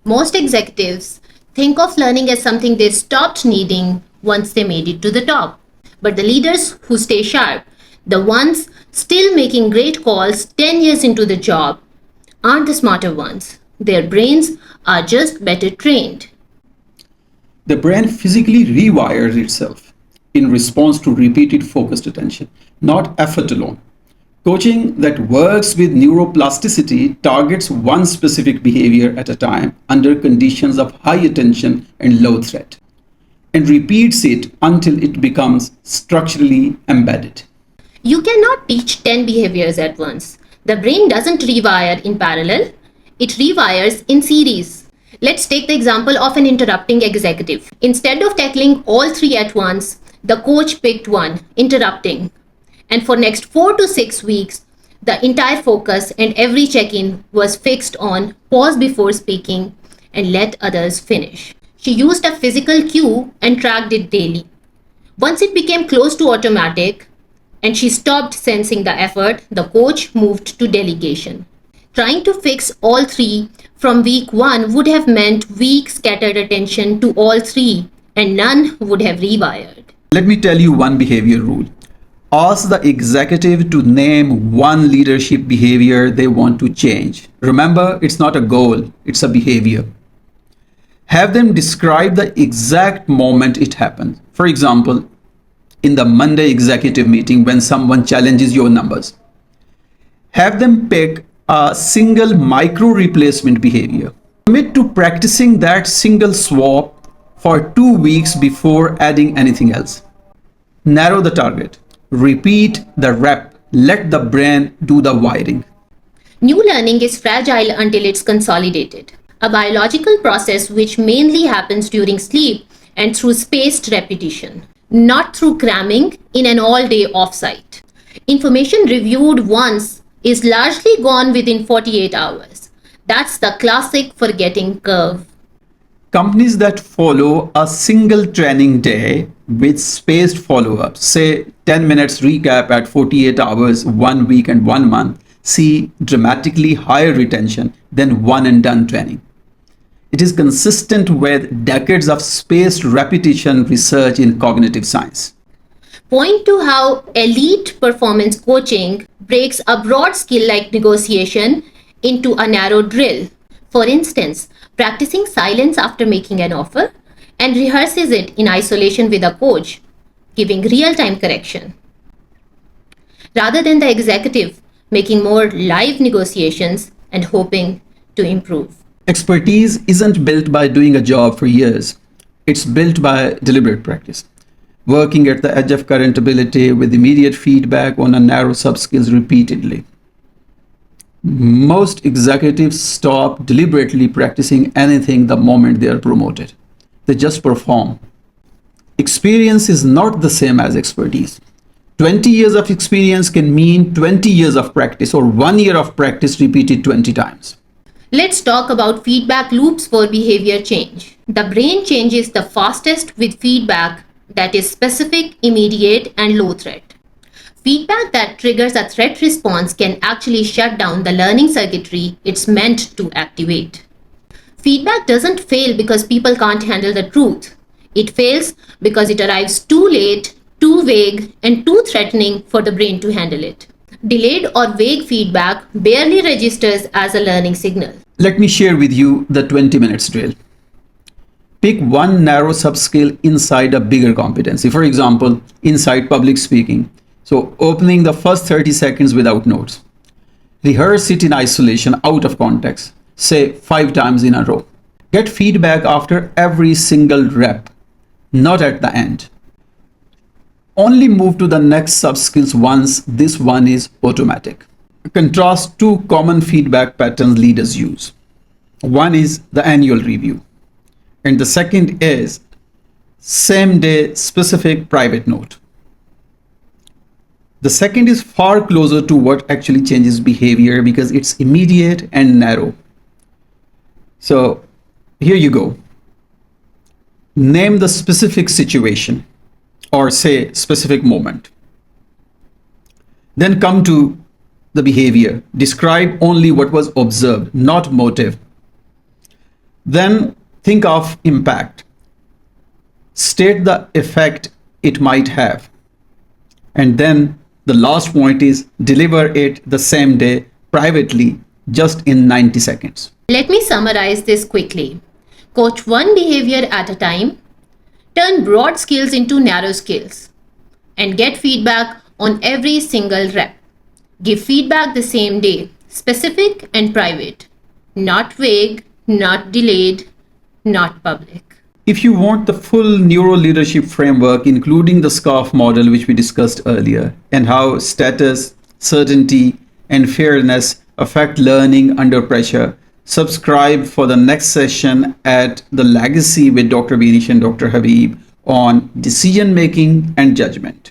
Most executives think of learning as something they stopped needing once they made it to the top. But the leaders who stay sharp, the ones still making great calls 10 years into the job, aren't the smarter ones. Their brains are just better trained. The brain physically rewires itself in response to repeated focused attention, not effort alone. Coaching that works with neuroplasticity targets one specific behavior at a time under conditions of high attention and low threat, and repeats it until it becomes structurally embedded. You cannot teach 10 behaviors at once. The brain doesn't rewire in parallel, it rewires in series. Let's take the example of an interrupting executive. Instead of tackling all three at once, the coach picked one, interrupting. And for next 4 to 6 weeks, the entire focus and every check-in was fixed on pause before speaking and let others finish. She used a physical cue and tracked it daily. Once it became close to automatic and she stopped sensing the effort, the coach moved to delegation. Trying to fix all three from week 1 would have meant weak scattered attention to all three, and none would have rewired. Let me tell you one behavior rule. Ask the executive to name one leadership behavior they want to change. Remember, it's not a goal, it's a behavior. Have them describe the exact moment it happened. For example, in the Monday executive meeting when someone challenges your numbers. Have them pick a single micro replacement behavior. Commit to practicing that single swap for 2 weeks before adding anything else. Narrow the target. Repeat the rep. Let the brain do the wiring. New learning is fragile until it's consolidated, a biological process which mainly happens during sleep and through spaced repetition, not through cramming in an all-day offsite. Information reviewed once is largely gone within 48 hours. That's the classic forgetting curve. Companies that follow a single training day with spaced follow-ups, say 10 minutes recap at 48 hours, 1 week and 1 month, see dramatically higher retention than one and done training. It is consistent with decades of spaced repetition research in cognitive science. Point to how elite performance coaching breaks a broad skill like negotiation into a narrow drill. For instance, practicing silence after making an offer and rehearses it in isolation with a coach, giving real-time correction. Rather than the executive making more live negotiations and hoping to improve. Expertise isn't built by doing a job for years. It's built by deliberate practice. Working at the edge of current ability with immediate feedback on a narrow sub-skills repeatedly. Most executives stop deliberately practicing anything the moment they are promoted. They just perform. Experience is not the same as expertise. 20 years of experience can mean 20 years of practice or 1 year of practice repeated 20 times. Let's talk about feedback loops for behavior change. The brain changes the fastest with feedback that is specific, immediate, and low threat. Feedback that triggers a threat response can actually shut down the learning circuitry it's meant to activate. Feedback doesn't fail because people can't handle the truth. It fails because it arrives too late, too vague, and too threatening for the brain to handle it. Delayed or vague feedback barely registers as a learning signal. Let me share with you the 20 minutes drill. Pick one narrow sub-skill inside a bigger competency. For example, inside public speaking. So opening the first 30 seconds without notes. Rehearse it in isolation, out of context. Say 5 times in a row. Get feedback after every single rep, not at the end. Only move to the next sub-skills once this one is automatic. Contrast 2 common feedback patterns leaders use. One is the annual review, and the second is same day specific private note. The second is far closer to what actually changes behavior because it's immediate and narrow. So here you go. Name the specific situation or say specific moment. Then come to the behavior. Describe only what was observed, not motive. Then think of impact. State the effect it might have. And then the last point is deliver it the same day privately, just in 90 seconds. Let me summarize this quickly. Coach one behavior at a time, turn broad skills into narrow skills, and get feedback on every single rep. Give feedback the same day, specific and private, not vague, not delayed, not public. If you want the full neuro-leadership framework, including the SCARF model, which we discussed earlier, and how status, certainty, and fairness affect learning under pressure, subscribe for the next session at The Legacy with Dr. Beenish and Dr. Habib on decision making and judgment.